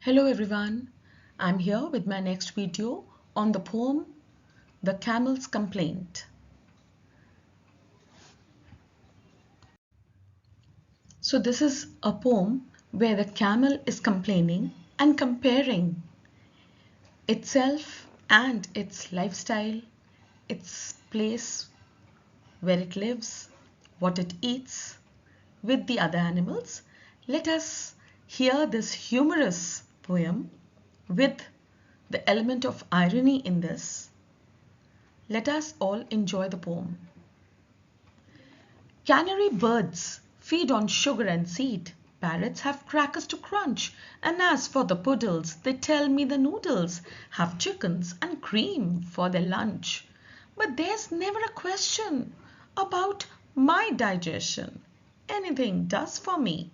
Hello everyone, I'm here with my next video on the poem The Camel's Complaint. So this is a poem where the camel is complaining and comparing itself and its lifestyle, its place where it lives, what it eats with the other animals. Let us hear this humorous poem with the element of irony in this. Let us all enjoy the poem. Canary birds feed on sugar and seed. Parrots have crackers to crunch. And as for the poodles, they tell me the noodles have chickens and cream for their lunch. But there's never a question about my digestion. Anything does for me.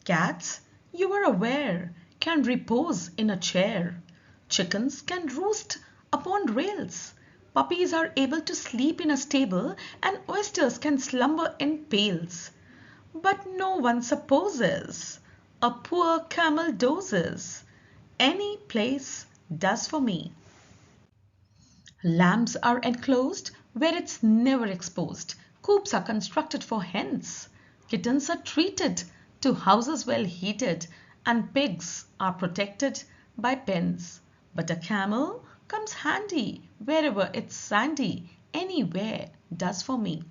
Cats, you are aware, can repose in a chair. Chickens can roost upon rails. Puppies are able to sleep in a stable, and oysters can slumber in pails. But no one supposes a poor camel dozes. Any place does for me. Lambs are enclosed where it's never exposed. Coops are constructed for hens. Kittens are treated to houses well heated, and pigs are protected by pens. But a camel comes handy wherever it's sandy. Anywhere does for me.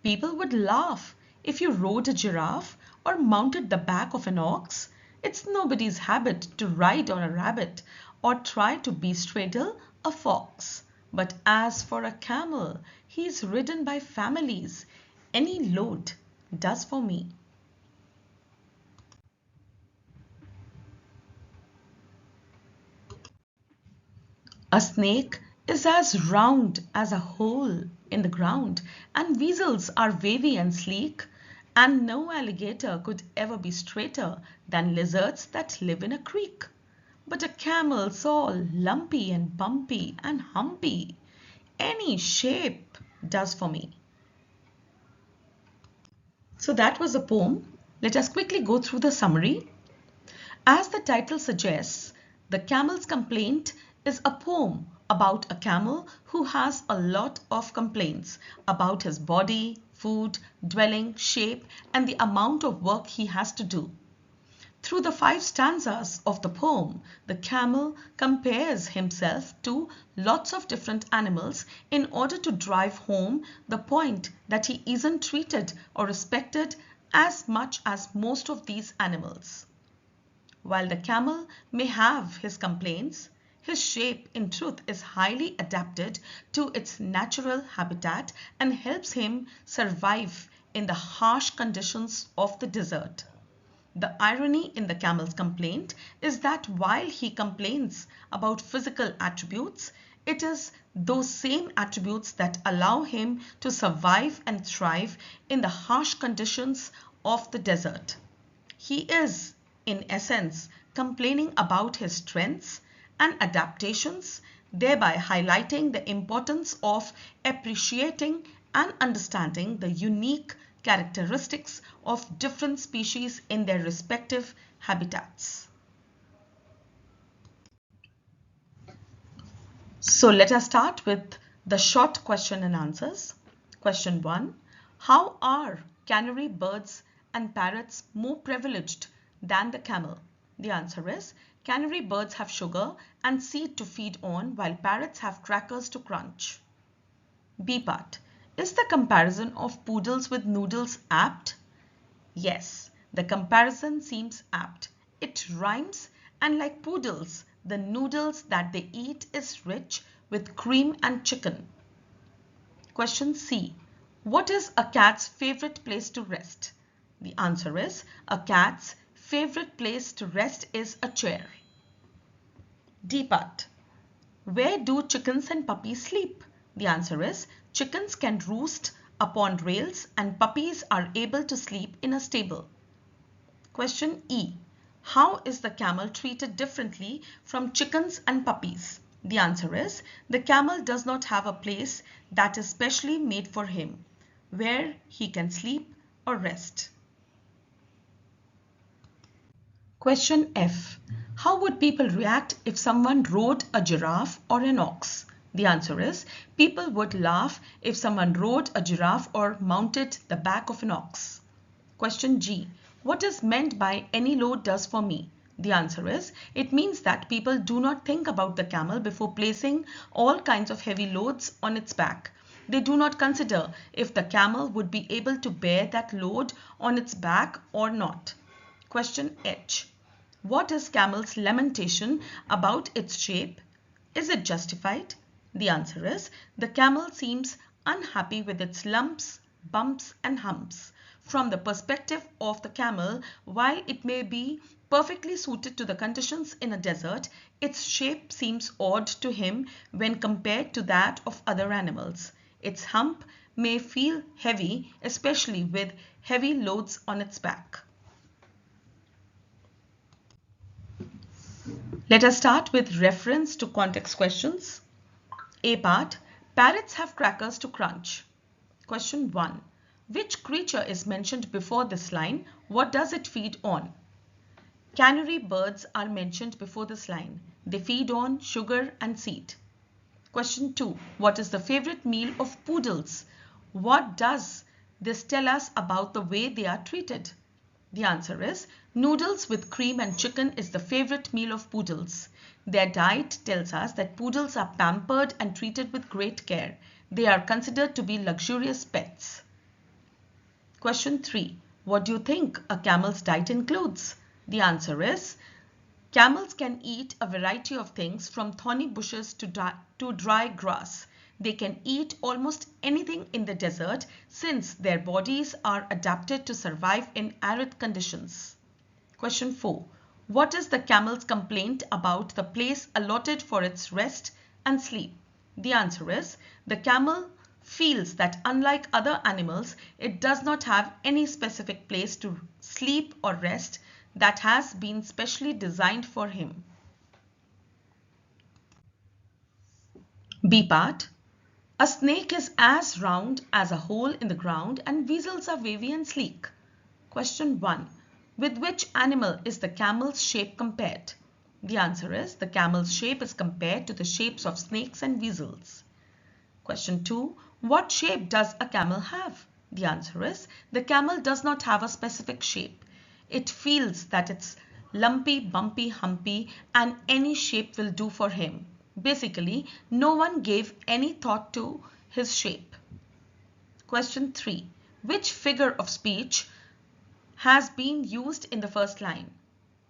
People would laugh if you rode a giraffe or mounted the back of an ox. It's nobody's habit to ride on a rabbit or try to bestraddle a fox. But as for a camel, he's ridden by families. Any load does for me. A snake is as round as a hole in the ground, and weasels are wavy and sleek, and no alligator could ever be straighter than lizards that live in a creek. But a camel's all lumpy and bumpy and humpy. Any shape does for me. So that was the poem. Let us quickly go through the summary. As the title suggests, The Camel's Complaint is a poem about a camel who has a lot of complaints about his body, food, dwelling, shape, and the amount of work he has to do. Through the 5 stanzas of the poem, the camel compares himself to lots of different animals in order to drive home the point that he isn't treated or respected as much as most of these animals. While the camel may have his complaints, his shape in truth is highly adapted to its natural habitat and helps him survive in the harsh conditions of the desert. The irony in the camel's complaint is that while he complains about physical attributes, it is those same attributes that allow him to survive and thrive in the harsh conditions of the desert. He is, in essence, complaining about his strengths and adaptations, thereby highlighting the importance of appreciating and understanding the unique characteristics of different species in their respective habitats. So let us start with the short question and answers. Question 1. How are canary birds and parrots more privileged than the camel? The answer is canary birds have sugar and seed to feed on, while parrots have crackers to crunch. B part. Is the comparison of poodles with noodles apt? Yes, the comparison seems apt. It rhymes, and like poodles, the noodles that they eat is rich with cream and chicken. Question C. What is a cat's favorite place to rest? The answer is a cat's favorite place to rest is a chair. D part. Where do chickens and puppies sleep? The answer is chickens can roost upon rails and puppies are able to sleep in a stable. Question E. How is the camel treated differently from chickens and puppies? The answer is the camel does not have a place that is specially made for him where he can sleep or rest. Question F. How would people react if someone rode a giraffe or an ox? The answer is, people would laugh if someone rode a giraffe or mounted the back of an ox. Question G. What is meant by any load does for me? The answer is, it means that people do not think about the camel before placing all kinds of heavy loads on its back. They do not consider if the camel would be able to bear that load on its back or not. Question H. What is Camel's lamentation about its shape? Is it justified? The answer is, the camel seems unhappy with its lumps, bumps and humps. From the perspective of the camel, while it may be perfectly suited to the conditions in a desert, its shape seems odd to him when compared to that of other animals. Its hump may feel heavy, especially with heavy loads on its back. Let us start with reference to context questions. A part, parrots have crackers to crunch. Question 1. Which creature is mentioned before this line? What does it feed on? Canary birds are mentioned before this line. They feed on sugar and seed. Question 2. What is the favorite meal of poodles? What does this tell us about the way they are treated? The answer is, noodles with cream and chicken is the favorite meal of poodles. Their diet tells us that poodles are pampered and treated with great care. They are considered to be luxurious pets. Question 3. What do you think a camel's diet includes? The answer is, camels can eat a variety of things from thorny bushes to dry grass. They can eat almost anything in the desert since their bodies are adapted to survive in arid conditions. Question 4. What is the camel's complaint about the place allotted for its rest and sleep? The answer is, the camel feels that unlike other animals, it does not have any specific place to sleep or rest that has been specially designed for him. B part. A snake is as round as a hole in the ground and weasels are wavy and sleek. Question 1. With which animal is the camel's shape compared? The answer is, the camel's shape is compared to the shapes of snakes and weasels. Question 2. What shape does a camel have? The answer is, the camel does not have a specific shape. It feels that it's lumpy, bumpy, humpy and any shape will do for him. Basically, no one gave any thought to his shape. Question 3. Which figure of speech has been used in the first line?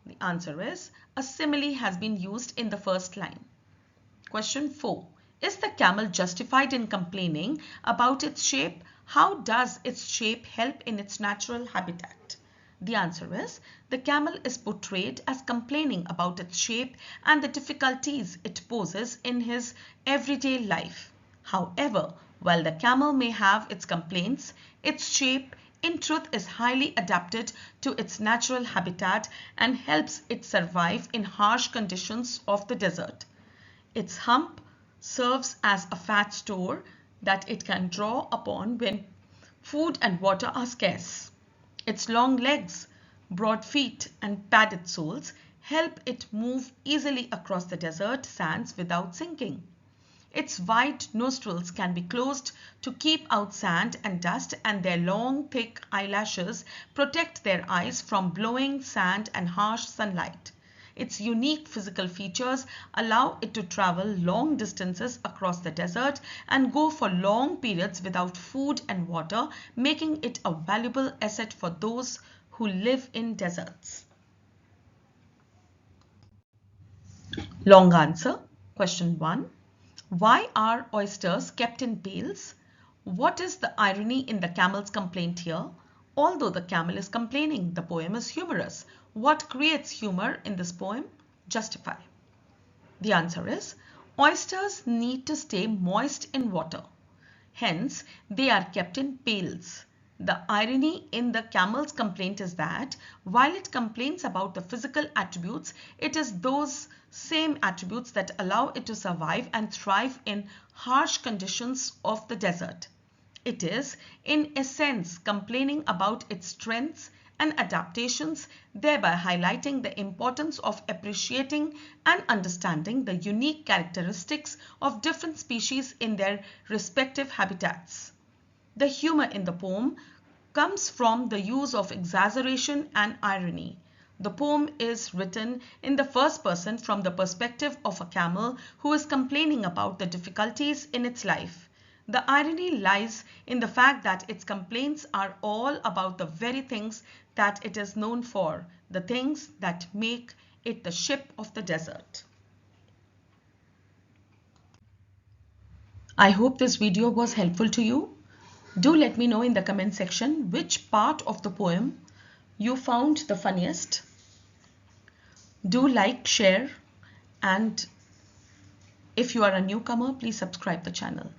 The answer is, a simile has been used in the first line. Question 4. Is the camel justified in complaining about its shape? How does its shape help in its natural habitat? The answer is, the camel is portrayed as complaining about its shape and the difficulties it poses in his everyday life. However, while the camel may have its complaints, its shape in truth is highly adapted to its natural habitat and helps it survive in harsh conditions of the desert. Its hump serves as a fat store that it can draw upon when food and water are scarce. Its long legs, broad feet and padded soles help it move easily across the desert sands without sinking. Its wide nostrils can be closed to keep out sand and dust, and their long, thick eyelashes protect their eyes from blowing sand and harsh sunlight. Its unique physical features allow it to travel long distances across the desert and go for long periods without food and water, making it a valuable asset for those who live in deserts. Long answer. Question 1. Why are oysters kept in pails? What is the irony in the camel's complaint here? Although the camel is complaining, the poem is humorous. What creates humor in this poem? Justify. The answer is, oysters need to stay moist in water. Hence, they are kept in pails. The irony in the camel's complaint is that while it complains about the physical attributes, it is those same attributes that allow it to survive and thrive in harsh conditions of the desert. It is, in essence, complaining about its strengths and adaptations, thereby highlighting the importance of appreciating and understanding the unique characteristics of different species in their respective habitats. The humor in the poem comes from the use of exaggeration and irony. The poem is written in the first person from the perspective of a camel who is complaining about the difficulties in its life. The irony lies in the fact that its complaints are all about the very things that it is known for, the things that make it the ship of the desert. I hope this video was helpful to you. Do let me know in the comment section which part of the poem you found the funniest. Do like, share, and if you are a newcomer, please subscribe the channel.